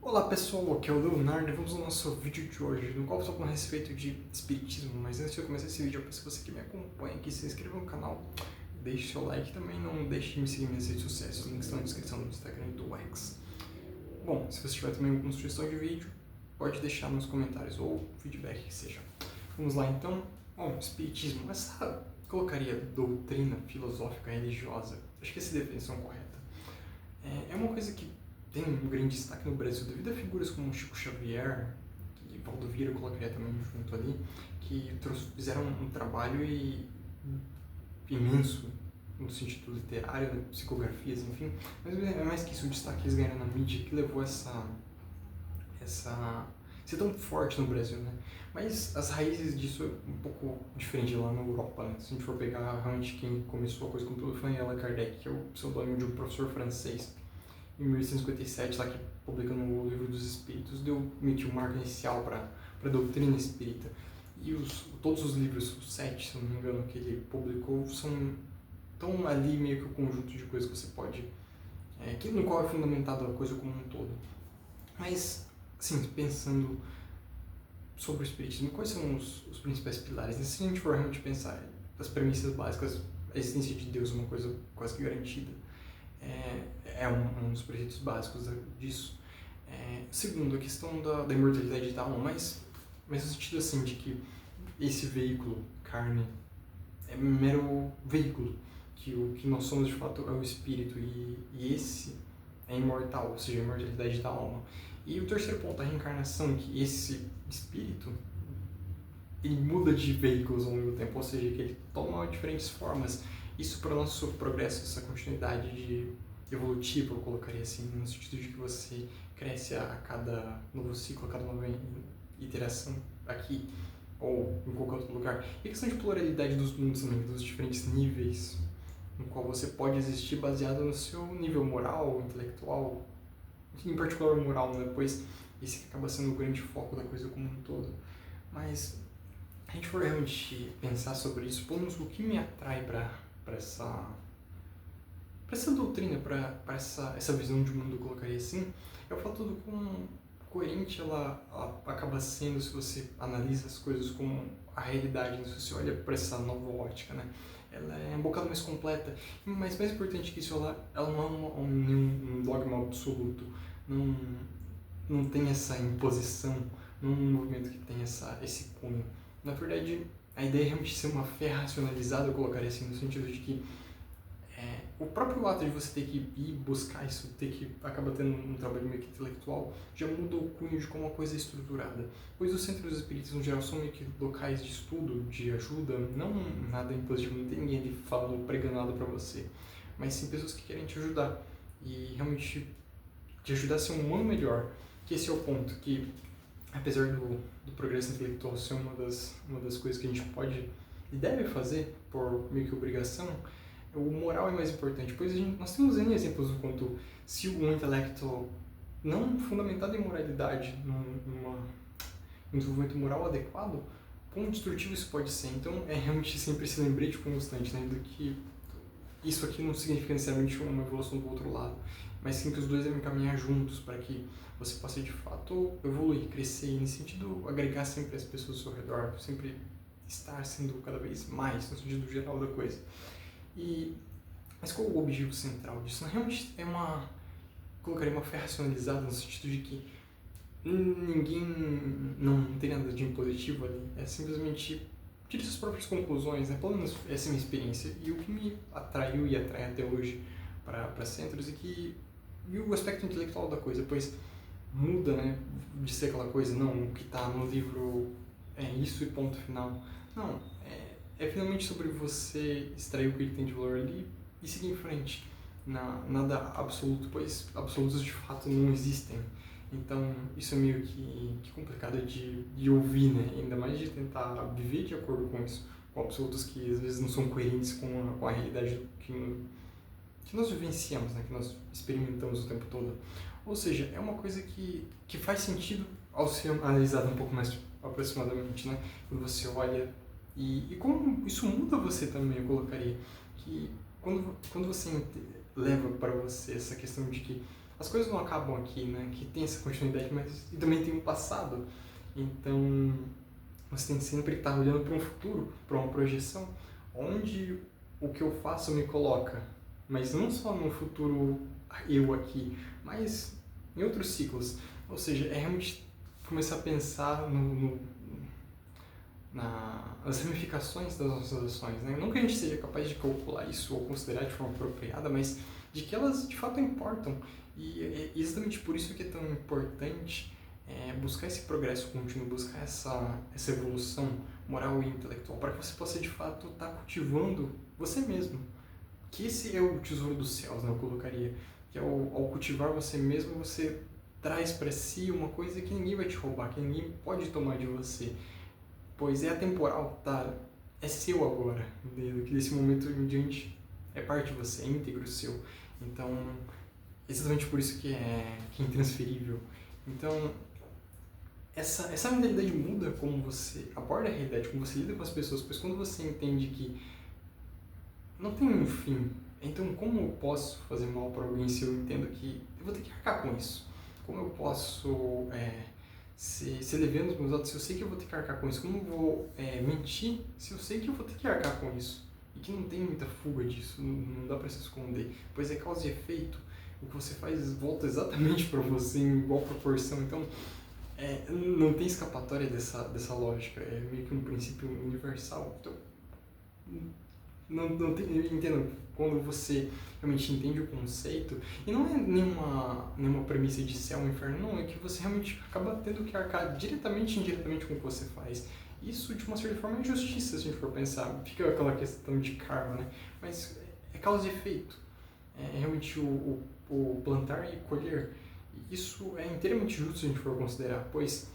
Olá pessoal, aqui é o Leonardo e vamos ao nosso vídeo de hoje, no qual eu estou falando a respeito de espiritismo, mas antes de eu começar esse vídeo, eu peço você que me acompanhe, que se inscreva no canal, deixe seu like e também não deixe de me seguir nas minhas redes sociais, os links estão na descrição do Instagram e do X. Bom, se você tiver também alguma sugestão de vídeo, pode deixar nos comentários ou feedback que seja. Vamos lá então. Bom, espiritismo, essa colocaria doutrina filosófica religiosa, acho que essa é a definição correta. É uma coisa que tem um grande destaque no Brasil devido a figuras como Chico Xavier e Valdo Vieira, eu colocaria também junto ali, que fizeram um trabalho imenso no sentido literário, né, psicografias, enfim, mas é mais que isso, o destaque que eles ganharam na mídia que levou essa ser tão forte no Brasil, né? Mas as raízes disso é um pouco diferente lá na Europa, né? Se a gente for pegar realmente quem começou a coisa com tudo foi Allan Kardec, que é o pseudônimo de um professor francês, em 1857, lá que publicando o Livro dos Espíritos, deu meio que um marco inicial para a doutrina espírita. E todos os livros, os 7, se não me engano, que ele publicou, estão ali meio que o conjunto de coisas que você pode, no qual é fundamentado a coisa como um todo. Mas, assim, pensando sobre o espiritismo, quais são os principais pilares? Se a gente for realmente pensar as premissas básicas, a existência de Deus é uma coisa quase que garantida. É um dos preceitos básicos disso. Segundo, a questão da imortalidade da alma, mas no sentido assim de que esse veículo, carne, é um mero veículo, que o que nós somos de fato é o espírito, e esse é imortal, ou seja, a imortalidade da alma. E o terceiro ponto, a reencarnação, que esse espírito ele muda de veículos ao longo do tempo, ou seja, que ele toma diferentes formas. Isso para o nosso progresso, essa continuidade de evolutiva, eu colocaria assim, no sentido de que você cresce a cada novo ciclo, a cada nova iteração aqui ou em qualquer outro lugar. E a questão de pluralidade dos mundos também, dos diferentes níveis no qual você pode existir baseado no seu nível moral, intelectual, em particular moral, né? Pois esse acaba sendo o grande foco da coisa como um todo. Mas a gente for realmente pensar sobre isso, pelo menos o que me atrai para essa doutrina, para essa visão de mundo, eu colocaria assim, é o fato do quão coerente ela acaba sendo se você analisa as coisas como a realidade, né? Se você olha para essa nova ótica, né? Ela é um bocado mais completa, mas mais importante que isso, ela não é nenhum dogma absoluto, não tem essa imposição, não é um movimento que tem esse cunho. Na verdade, a ideia é realmente ser uma fé racionalizada, eu colocaria assim, no sentido de que o próprio ato de você ter que ir buscar isso, ter que acaba tendo um trabalho meio que intelectual, já muda o cunho de como a coisa é estruturada. Pois os centros espíritas, no geral, são meio que locais de estudo, de ajuda, não nada impositivo, não tem ninguém ali falando, pregando nada pra você, mas sim pessoas que querem te ajudar e realmente te ajudar a ser um humano melhor. Que esse é o ponto, que apesar do progresso intelectual ser uma das coisas que a gente pode e deve fazer por meio que obrigação, o moral é mais importante, pois nós temos N exemplos do quanto se um intelecto não fundamentado em moralidade, num desenvolvimento moral adequado, quão destrutivo isso pode ser. Então é realmente sempre esse lembrete constante, né, do que isso aqui não significa necessariamente uma evolução do outro lado, mas sim que os dois devem caminhar juntos para que você possa de fato evoluir, crescer e nesse sentido agregar sempre as pessoas ao seu redor, sempre estar sendo cada vez mais no sentido geral da coisa. Mas qual é o objetivo central disso? Realmente colocaria uma fé racionalizada no sentido de que ninguém não tem nada de impositivo ali, é simplesmente tire suas próprias conclusões, né? Pelo menos essa é a minha experiência, e o que me atraiu e atrai até hoje para centros e o aspecto intelectual da coisa, pois muda, né, de ser aquela coisa, não, o que está no livro é isso e ponto final. Não, é finalmente sobre você extrair o que ele tem de valor ali e seguir em frente. Nada absoluto, pois absolutos de fato não existem. Então isso é meio que complicado de ouvir, né? Ainda mais de tentar viver de acordo com isso, com absolutos que às vezes não são coerentes com a realidade que nós vivenciamos, né? Que nós experimentamos o tempo todo. Ou seja, é uma coisa que faz sentido ao ser analisada um pouco mais aproximadamente, né? Quando você olha e como isso muda você também, eu colocaria. Que quando você leva para você essa questão de que as coisas não acabam aqui, né? Que tem essa continuidade, mas e também tem um passado. Então, você tem sempre que estar olhando para um futuro, para uma projeção, onde o que eu faço me coloca, mas não só no futuro eu aqui, mas em outros ciclos. Ou seja, é realmente começar a pensar nas ramificações das nossas ações, né? Não que a gente seja capaz de calcular isso ou considerar de forma apropriada, mas de que elas de fato importam. E é exatamente por isso que é tão importante buscar esse progresso contínuo, buscar essa evolução moral e intelectual, para que você possa de fato estar cultivando você mesmo. Que esse é o tesouro dos céus, né, eu colocaria. Que ao cultivar você mesmo, você traz para si uma coisa que ninguém vai te roubar, que ninguém pode tomar de você. Pois é atemporal, tá? É seu agora. Que desse momento em diante é parte de você, é íntegro seu. Então, exatamente por isso que é intransferível. Então, essa mentalidade muda como você aborda a realidade, como você lida com as pessoas, pois quando você entende que não tem um fim, então como eu posso fazer mal para alguém se eu entendo que eu vou ter que arcar com isso? Como eu posso ser leviano nos meus atos se eu sei que eu vou ter que arcar com isso? Como eu vou mentir se eu sei que eu vou ter que arcar com isso? E que não tem muita fuga disso, não dá para se esconder, pois é causa e efeito. O que você faz volta exatamente para você em igual proporção. Então, não tem escapatória dessa lógica, é meio que um princípio universal. Então, não tem, eu entendo, quando você realmente entende o conceito, e não é nenhuma premissa de céu ou inferno, não, é que você realmente acaba tendo que arcar diretamente e indiretamente com o que você faz. Isso, de uma certa forma, é justiça, se a gente for pensar. Fica aquela questão de karma, né? Mas é causa e efeito. É realmente o plantar e colher. Isso é inteiramente justo se a gente for considerar, pois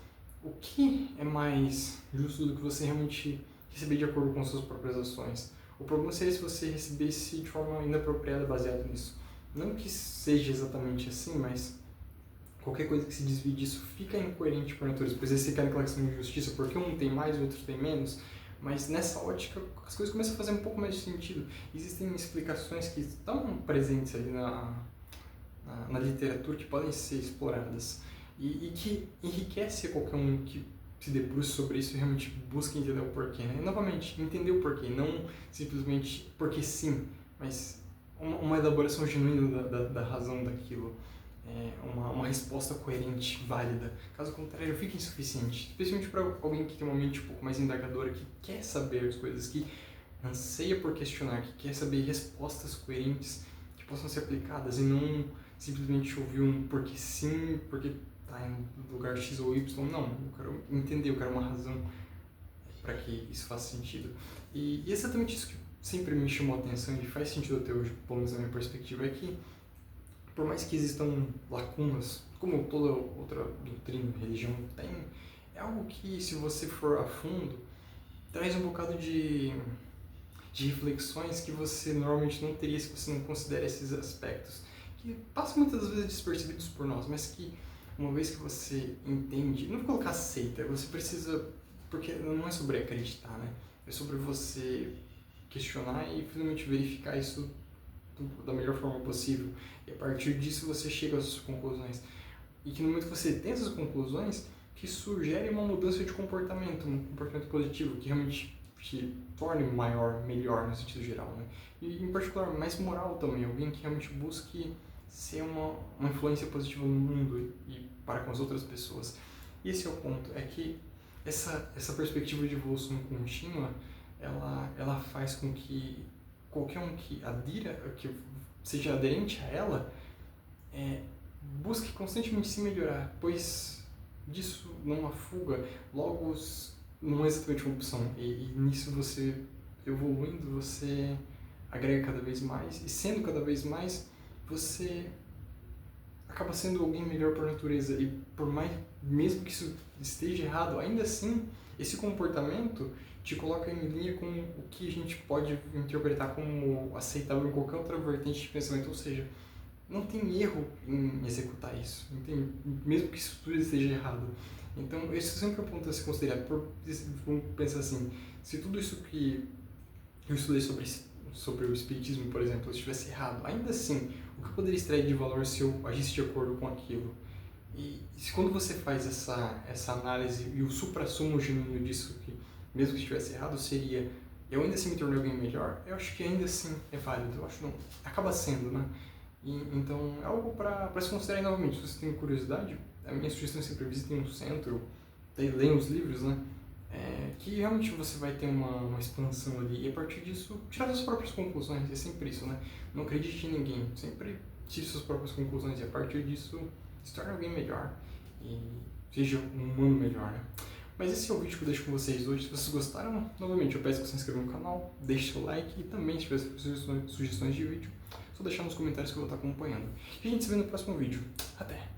o que é mais justo do que você realmente receber de acordo com suas próprias ações? O problema seria se você recebesse de forma inapropriada baseado nisso. Não que seja exatamente assim, mas qualquer coisa que se desvie disso fica incoerente por natureza. Pois aí você cai naquela questão de justiça, porque um tem mais e o outro tem menos. Mas nessa ótica, as coisas começam a fazer um pouco mais de sentido. Existem explicações que estão presentes ali na literatura que podem ser exploradas e que enriquece qualquer um que se debruce sobre isso e realmente busque entender o porquê, né? E, novamente, entender o porquê, não simplesmente porque sim, mas uma elaboração genuína da razão daquilo, uma resposta coerente, válida. Caso contrário, fica insuficiente, especialmente para alguém que tem uma mente um pouco mais indagadora, que quer saber as coisas, que anseia por questionar, que quer saber respostas coerentes que possam ser aplicadas e não simplesmente ouvir um porque sim, porque tá em lugar X ou Y. Não, eu quero entender, eu quero uma razão para que isso faça sentido. E exatamente isso que sempre me chamou a atenção e faz sentido até hoje, pelo menos na minha perspectiva, é que por mais que existam lacunas, como toda outra doutrina, religião tem, é algo que, se você for a fundo, traz um bocado de reflexões que você normalmente não teria se você não considera esses aspectos, que passam muitas vezes despercebidos por nós, mas que uma vez que você entende, não vou colocar aceita, você precisa, porque não é sobre acreditar, né? É sobre você questionar e finalmente verificar isso da melhor forma possível. E a partir disso você chega às suas conclusões. E que no momento que você tem essas conclusões, que sugere uma mudança de comportamento, um comportamento positivo, que realmente te torne maior, melhor no sentido geral, né? E em particular, mais moral também, alguém que realmente busque ser uma influência positiva no mundo e para com as outras pessoas. E esse é o ponto, é que essa perspectiva de evolução contínua, ela faz com que qualquer um que adira, que seja aderente a ela, busque constantemente se melhorar, pois disso não há fuga, logo não é exatamente uma opção, e nisso você evoluindo, você agrega cada vez mais, e sendo cada vez mais, você acaba sendo alguém melhor por natureza, e por mais, mesmo que isso esteja errado, ainda assim, esse comportamento te coloca em linha com o que a gente pode interpretar como aceitável em qualquer outra vertente de pensamento, ou seja, não tem erro em executar isso, não tem, mesmo que isso tudo esteja errado. Então, esse sempre é um ponto a se considerar. Vamos pensar assim, se tudo isso que eu estudei sobre o espiritismo, por exemplo, estivesse errado, ainda assim, O que eu poderia extrair de valor se eu agisse de acordo com aquilo? E se quando você faz essa análise e o suprassumo genuíno disso, que mesmo que estivesse errado, seria eu ainda assim me tornei alguém melhor, eu acho que ainda assim é válido, eu acho que não, acaba sendo, né? Então é algo para se considerar novamente. Se você tem curiosidade, a minha sugestão é sempre visitem um centro, daí leiam os livros, né? Que realmente você vai ter uma expansão ali e a partir disso tirar as próprias conclusões, é sempre isso, né? Não acredite em ninguém, sempre tire suas próprias conclusões e a partir disso se torne alguém melhor e seja um humano melhor, né? Mas esse é o vídeo que eu deixo com vocês hoje. Se vocês gostaram, novamente eu peço que você se inscreva no canal, deixe seu like e também se tiver sugestões de vídeo, só deixar nos comentários que eu vou estar acompanhando. E a gente se vê no próximo vídeo. Até!